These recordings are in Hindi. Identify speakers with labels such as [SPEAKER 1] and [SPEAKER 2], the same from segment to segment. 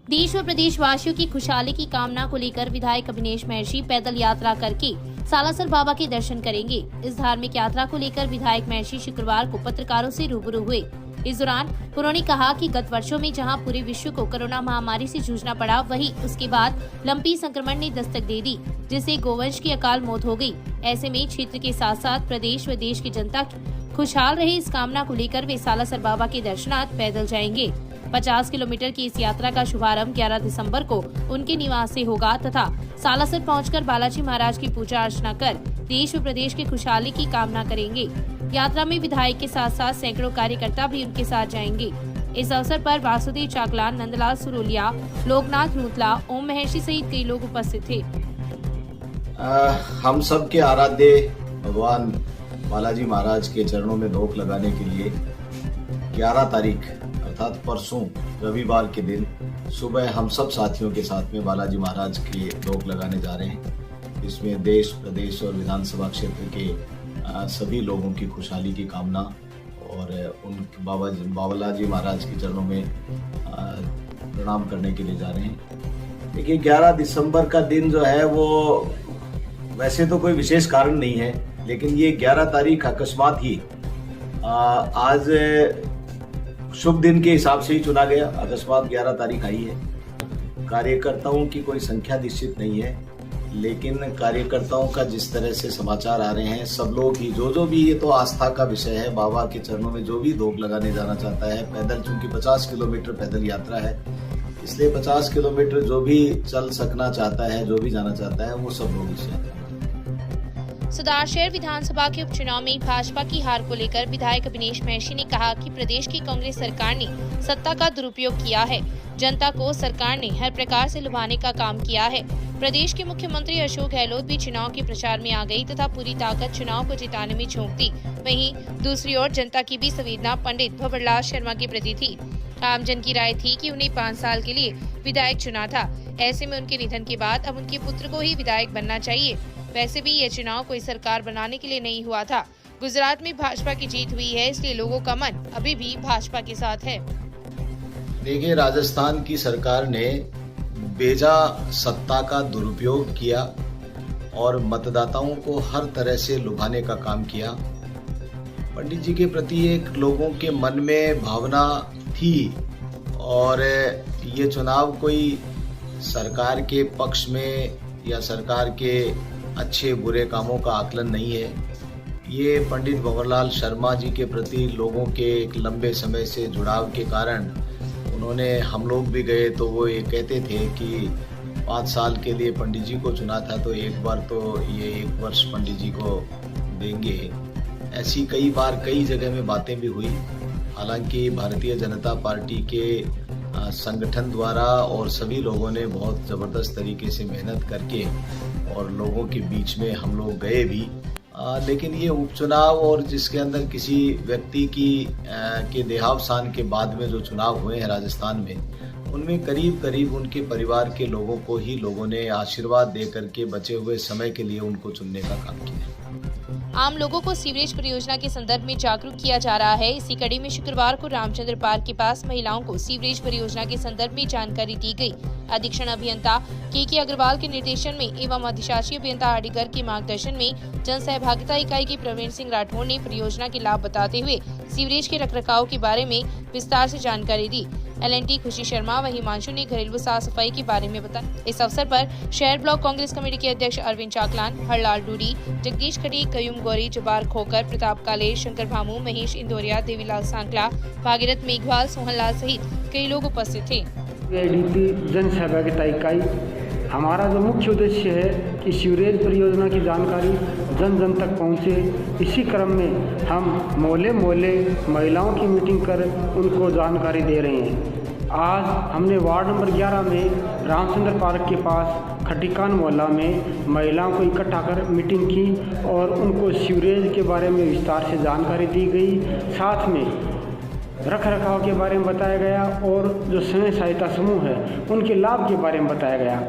[SPEAKER 1] देश व प्रदेश वासियों की खुशहाली की कामना को लेकर विधायक अभिनेश महर्षि पैदल यात्रा करके सालासर बाबा के दर्शन करेंगे। इस धार्मिक यात्रा को लेकर विधायक महर्षि शुक्रवार को पत्रकारों से रूबरू हुए। इस दौरान उन्होंने कहा कि गत वर्षों में जहां पूरे विश्व को कोरोना महामारी से जूझना पड़ा, वहीं उसके बाद लंपी संक्रमण ने दस्तक दे दी, जिससे गोवंश की अकाल मौत हो गई। ऐसे में क्षेत्र के साथ साथ प्रदेश व देश की जनता खुशहाल रहे, इस कामना को लेकर वे सालासर बाबा के दर्शनार्थ पैदल जाएंगे। 50 किलोमीटर की इस यात्रा का शुभारंभ 11 दिसंबर को उनके निवास से होगा तथा सालासर पहुंचकर बालाजी महाराज की पूजा अर्चना कर देश व प्रदेश की खुशहाली की कामना करेंगे। यात्रा में विधायक के साथ साथ सैकड़ों कार्यकर्ता भी उनके साथ जाएंगे। इस अवसर पर वासुदेव चाकलान, नंदलाल सुरोलिया, लोकनाथ नूतला, ओम महर्षि सहित कई लोग उपस्थित थे।
[SPEAKER 2] हम सब के आराध्य भगवान बालाजी महाराज के चरणों में धोख लगाने के लिए 11 तारीख अर्थात परसों रविवार के दिन सुबह हम सब साथियों के साथ में बालाजी महाराज के धोख लगाने जा रहे हैं। इसमें देश, प्रदेश और विधानसभा क्षेत्र के सभी लोगों की खुशहाली की कामना और उन बालाजी महाराज के चरणों में प्रणाम करने के लिए जा रहे हैं। देखिए, 11 दिसंबर का दिन जो है वो वैसे तो कोई विशेष कारण नहीं है, लेकिन ये 11 तारीख अकस्मात ही आज शुभ दिन के हिसाब से ही चुना गया। अकस्मात 11 तारीख आई है। कार्यकर्ताओं की कोई संख्या निश्चित नहीं है, लेकिन कार्यकर्ताओं का जिस तरह से समाचार आ रहे हैं, सब लोग ही जो भी, ये तो आस्था का विषय है। बाबा के चरणों में जो भी धोख लगाने जाना चाहता है पैदल, चूंकि 50 किलोमीटर पैदल यात्रा है, इसलिए 50 किलोमीटर जो भी चल सकना चाहता है, जो भी जाना चाहता है, वो सब लोग इस यात्रा में।
[SPEAKER 1] सुधारशहर विधानसभा के उपचुनाव में भाजपा की हार को लेकर विधायक अभिनेश महर्षि ने कहा कि प्रदेश की कांग्रेस सरकार ने सत्ता का दुरुपयोग किया है। जनता को सरकार ने हर प्रकार से लुभाने का काम किया है। प्रदेश के मुख्यमंत्री अशोक गहलोत भी चुनाव के प्रचार में आ गई तथा पूरी ताकत चुनाव को जिताने में झोंक दी। वहीं दूसरी ओर जनता की भी संवेदना पंडित भंवरलाल शर्मा के प्रति थी। आमजन की राय थी कि उन्हें 5 साल के लिए विधायक चुना था। ऐसे में उनके निधन के बाद अब उनके पुत्र को ही विधायक बनना चाहिए। वैसे भी यह चुनाव कोई सरकार बनाने के लिए नहीं हुआ था। गुजरात में भाजपा की जीत हुई है, इसलिए लोगों का मन अभी भी भाजपा के साथ है।
[SPEAKER 2] देखिए, राजस्थान की सरकार ने बेजा सत्ता का दुरुपयोग किया और मतदाताओं को हर तरह से लुभाने का काम किया। पंडित जी के प्रति एक लोगों के मन में भावना थी और ये चुनाव कोई सरकार के पक्ष में या सरकार के अच्छे बुरे कामों का आकलन नहीं है। ये पंडित भंवरलाल शर्मा जी के प्रति लोगों के एक लंबे समय से जुड़ाव के कारण उन्होंने, हम लोग भी गए तो वो ये कहते थे कि 5 साल के लिए पंडित जी को चुना था, तो एक बार तो ये 1 वर्ष पंडित जी को देंगे। ऐसी कई बार कई जगह में बातें भी हुई। हालांकि भारतीय जनता पार्टी के संगठन द्वारा और सभी लोगों ने बहुत ज़बरदस्त तरीके से मेहनत करके और लोगों के बीच में हम लोग गए भी, लेकिन ये उपचुनाव और जिसके अंदर किसी व्यक्ति के देहावसान के बाद में जो चुनाव हुए हैं राजस्थान में, उनमें करीब करीब उनके परिवार के लोगों को ही लोगों ने आशीर्वाद दे करके बचे हुए समय के लिए उनको चुनने का काम किया।
[SPEAKER 1] आम लोगों को सीवरेज परियोजना के संदर्भ में जागरूक किया जा रहा है। इसी कड़ी में शुक्रवार को रामचंद्र पार्क के पास महिलाओं को सीवरेज परियोजना के संदर्भ में जानकारी दी गई। अधीक्षण अभियंता के अग्रवाल के निर्देशन में एवं अधिशासी अभियंता आडिगर के मार्गदर्शन में जन सहभागिता इकाई के प्रवीण सिंह राठौर ने परियोजना के लाभ बताते हुए सीवरेज के रखरखाव के बारे में विस्तार से जानकारी दी। LNT खुशी शर्मा व हिमांशु ने घरेलू साफ सफाई के बारे में बताया। इस अवसर पर शहर ब्लॉक कांग्रेस कमेटी के अध्यक्ष अरविंद चाकलान, हरलाल डूडी, जगदीश खड़ी, कयूम गौरी, जबार खोकर, प्रताप काले, शंकर भामू, महेश इंदौरिया, देवीलाल सांकला, भागीरथ मेघवाल, सोहनलाल सहित कई लोग उपस्थित थे।
[SPEAKER 3] ADT जन सहभागिता इकाई, हमारा जो मुख्य उद्देश्य है कि सीवरेज परियोजना की जानकारी जन जन तक पहुंचे। इसी क्रम में हम मोहल्ले मोहल्ले महिलाओं की मीटिंग कर उनको जानकारी दे रहे हैं। आज हमने वार्ड नंबर 11 में रामचंद्र पार्क के पास खटिकान मोहल्ला में महिलाओं को इकट्ठा कर मीटिंग की और उनको सीवरेज के बारे में विस्तार से जानकारी दी गई। साथ में रख रखाव के बारे में बताया गया और जो स्वयं सहायता समूह है उनके लाभ के बारे में बताया गया।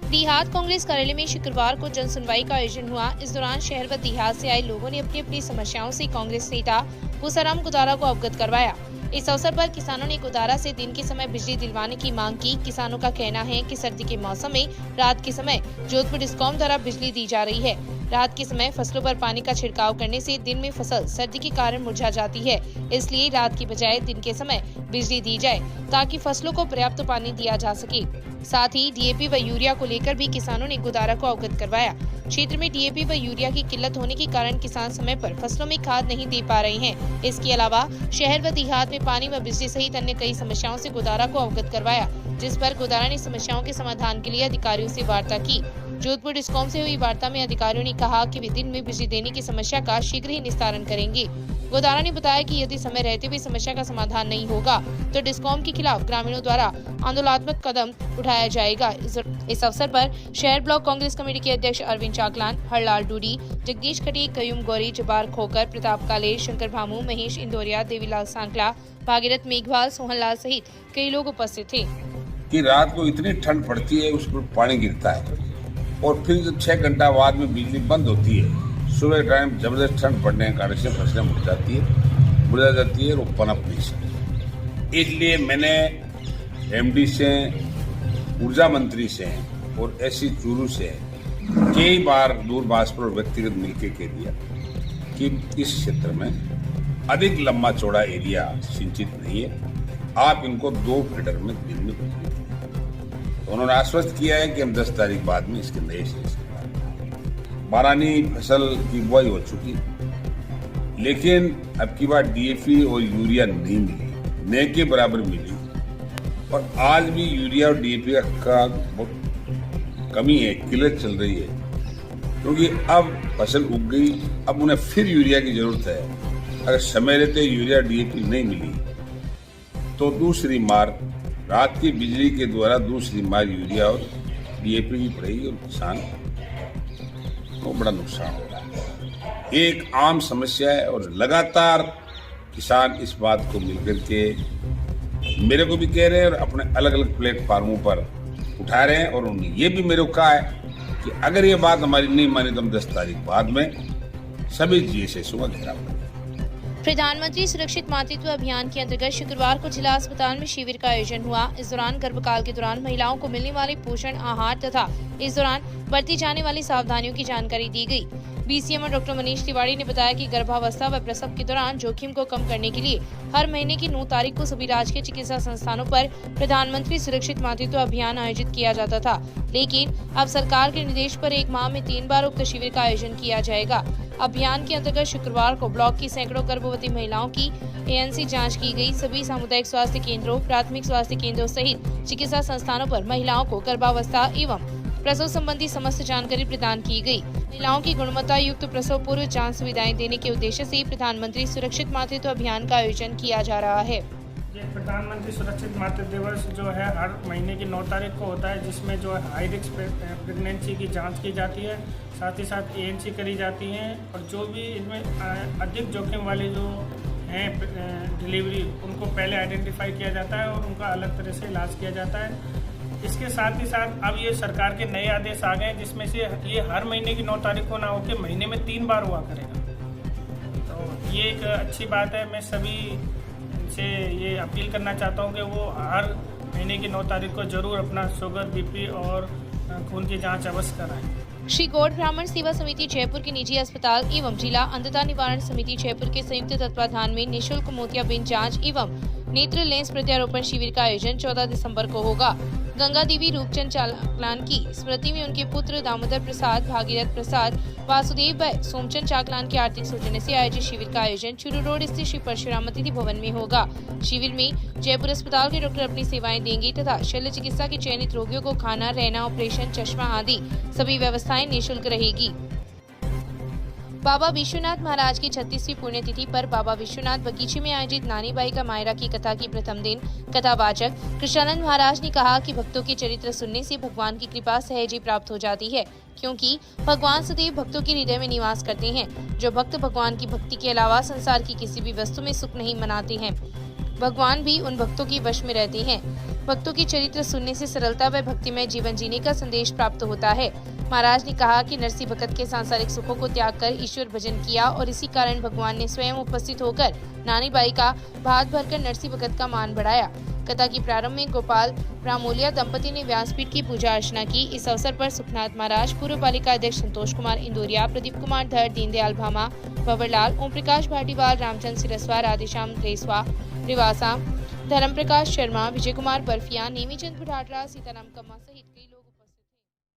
[SPEAKER 1] देहात कांग्रेस कार्यालय में शुक्रवार को जन सुनवाई का आयोजन हुआ। इस दौरान शहर व देहात से आए लोगों ने अपनी अपनी समस्याओं से कांग्रेस नेता पूसाराम गुदारा को अवगत करवाया। इस अवसर पर किसानों ने गोदारा से दिन के समय बिजली दिलवाने की मांग की। किसानों का कहना है कि सर्दी के मौसम में रात के समय जोधपुर डिस्कॉम द्वारा बिजली दी जा रही है। रात के समय फसलों पर पानी का छिड़काव करने से दिन में फसल सर्दी के कारण मुरझा जाती है, इसलिए रात की बजाय दिन के समय बिजली दी जाए ताकि फसलों को पर्याप्त पानी दिया जा सके। साथ ही डीएपी व यूरिया को लेकर भी किसानों ने गोदारा को अवगत करवाया। क्षेत्र में डीएपी व यूरिया की किल्लत होने के कारण किसान समय पर फसलों में खाद नहीं दे पा रहे हैं। इसके अलावा शहर व देहात में पानी व बिजली सहित अन्य कई समस्याओं से गोदारा को अवगत करवाया, जिस पर गोदारा ने समस्याओं के समाधान के लिए अधिकारियों से वार्ता की। जोधपुर डिस्कॉम से हुई वार्ता में अधिकारियों ने कहा कि वे दिन में बिजली देने की समस्या का शीघ्र ही निस्तारण करेंगे। गोदारा ने बताया कि यदि समय रहते हुए समस्या का समाधान नहीं होगा तो डिस्कॉम के खिलाफ ग्रामीणों द्वारा आंदोलनात्मक कदम उठाया जाएगा। इस अवसर पर शहर ब्लॉक कांग्रेस कमेटी के अध्यक्ष अरविंद चाकलान, हरलाल डूडी, जगदीश खटी, कयूम गौरी, जबार खोकर, प्रताप काले, शंकर भामू, महेश इंदौरिया, देवीलाल सांकला, भागीरथ मेघवाल, सोहनलाल सहित कई लोग उपस्थित थे।
[SPEAKER 4] कि रात को इतनी ठंड पड़ती है, उस पर पानी गिरता है और फिर जब 6 घंटा बाद में बिजली बंद होती है, सुबह टाइम जबरदस्त ठंड पड़ने के कारण से फसलें मुरझा जाती है और पनप नहीं सकती। इसलिए मैंने एमडी से, ऊर्जा मंत्री से और एससी चूरू से कई बार दूरभाष पर व्यक्तिगत मिलकर कह दिया कि इस क्षेत्र में अधिक लंबा चौड़ा एरिया सिंचित नहीं है, आप इनको 2 फीडर में दिन में बिजली दें। तो उन्होंने आश्वस्त किया है कि हम 10 तारीख बाद में इसके नए सिरे से बारानी फसल की बुआई हो चुकी, लेकिन अब की बार डीएपी और यूरिया नहीं मिली, न के बराबर मिली और आज भी यूरिया और डीएपी का बहुत कमी है, किल्लत चल रही है, क्योंकि अब फसल उग गई, अब उन्हें फिर यूरिया की जरूरत है। अगर समय रहते यूरिया डीएपी नहीं मिली तो दूसरी मार रात की बिजली के द्वारा दूसरी मार यूरिया और डीएपी की पड़ेगी और किसान को बड़ा नुकसान हो रहा है। एक आम समस्या है और लगातार किसान इस बात को मिलकर के मेरे को भी कह रहे हैं और अपने अलग अलग प्लेटफार्मों पर उठा रहे हैं और उन्होंने ये भी मेरे को कहा है कि अगर ये बात हमारी नहीं मानी तो हम 10 तारीख बाद में सभी जीएसएसओ का घेराव करेंगे।
[SPEAKER 1] प्रधानमंत्री सुरक्षित मातृत्व अभियान के अंतर्गत शुक्रवार को जिला अस्पताल में शिविर का आयोजन हुआ। इस दौरान गर्भकाल के दौरान महिलाओं को मिलने वाले पोषण आहार तथा इस दौरान बरती जाने वाली सावधानियों की जानकारी दी गई। बीसीएमओ डॉक्टर मनीष तिवारी ने बताया कि गर्भावस्था व प्रसव के दौरान जोखिम को कम करने के लिए हर महीने की 9 तारीख को सभी राजकीय चिकित्सा संस्थानों पर प्रधानमंत्री सुरक्षित मातृत्व अभियान आयोजित किया जाता था, लेकिन अब सरकार के निर्देश पर 1 माह में 3 बार उक्त शिविर का आयोजन किया जाएगा। अभियान के अंतर्गत शुक्रवार को ब्लॉक की सैकड़ों गर्भवती महिलाओं की एएनसी जांच की गई। सभी सामुदायिक स्वास्थ्य केंद्रों, प्राथमिक स्वास्थ्य केंद्रों सहित चिकित्सा संस्थानों पर महिलाओं को गर्भावस्था एवं प्रसव संबंधी समस्त जानकारी प्रदान की गई। महिलाओं की गुणवत्ता युक्त प्रसव पूर्व जांच सुविधाएं देने के उद्देश्य से प्रधानमंत्री सुरक्षित मातृत्व अभियान का आयोजन किया जा रहा है।
[SPEAKER 5] ये प्रधानमंत्री सुरक्षित मातृत्व दिवस जो है हर महीने की 9 तारीख को होता है, जिसमें जो है हाई रिस्क प्रेगनेंसी की जांच की जाती है, साथ ही साथ एएनसी करी जाती है और जो भी इनमें अधिक जोखिम वाले जो हैं डिलीवरी, उनको पहले आइडेंटिफाई किया जाता है और उनका अलग तरह से इलाज किया जाता है। इसके साथ ही साथ अब ये सरकार के नए आदेश आ गए, जिसमें से ये हर महीने की 9 तारीख को ना होकर महीने में 3 बार हुआ करेगा। तो ये एक अच्छी बात है। मैं सभी से ये अपील करना चाहता हूँ कि वो हर महीने की 9 तारीख को जरूर अपना शुगर, बीपी और खून की जांच अवश्य कराएं।
[SPEAKER 1] श्री गौड़ ब्राह्मण सेवा समिति जयपुर के निजी अस्पताल एवं जिला अंधता निवारण समिति जयपुर के संयुक्त तत्वाधान में निःशुल्क मोतियाबिंद जांच एवं नेत्र लेंस प्रत्यारोपण शिविर का आयोजन 14 दिसंबर को होगा। गंगा देवी रूपचंद चाकलान की स्मृति में उनके पुत्र दामोदर प्रसाद, भागीरथ प्रसाद, वासुदेव व सोमचंद चाकलान के आर्थिक सौजन्य से आयोजित शिविर का आयोजन चूरू रोड स्थित श्री परशुराम अतिथि भवन में होगा। शिविर में जयपुर अस्पताल के डॉक्टर अपनी सेवाएं देंगे तथा शल्य चिकित्सा के चयनित रोगियों को खाना, रहना, ऑपरेशन, चश्मा आदि सभी व्यवस्थाएं निःशुल्क रहेगी। बाबा विश्वनाथ महाराज की 36वीं पुण्यतिथि पर बाबा विश्वनाथ बगीचे में आयोजित नानी बाई का मायरा की कथा की प्रथम दिन कथावाचक कृष्णानंद महाराज ने कहा कि भक्तों के चरित्र सुनने से भगवान की कृपा सहज ही प्राप्त हो जाती है, क्योंकि भगवान सदैव भक्तों के हृदय में निवास करते हैं। जो भक्त भगवान की भक्ति के अलावा संसार की किसी भी वस्तु में सुख नहीं मनाते हैं, भगवान भी उन भक्तों के वश में रहते हैं। भक्तों की चरित्र सुनने से सरलता व भक्तिमय जीवन जीने का संदेश प्राप्त होता है। महाराज ने कहा कि नरसिंह भगत के सांसारिक सुखों को त्याग कर ईश्वर भजन किया और इसी कारण भगवान ने स्वयं उपस्थित होकर नानी बाई का भात भरकर नरसिंह भगत का मान बढ़ाया। कथा की प्रारंभ में गोपाल रामोलिया दंपति ने व्यासपीठ की पूजा अर्चना की। इस अवसर पर सुखनाथ महाराज, पूर्व पालिका अध्यक्ष संतोष कुमार इंदौरिया, प्रदीप कुमार धर, दीनदयाल भामा, भंवरलाल, ओम प्रकाश भाटीवाल, रामचंद्र सिरस्वा, राधेश्याम रिवासा, धर्म प्रकाश शर्मा, विजय कुमार बर्फिया, नेमीचंद बुढ़ाटरा, सीताराम कम्मा सहित कई लोग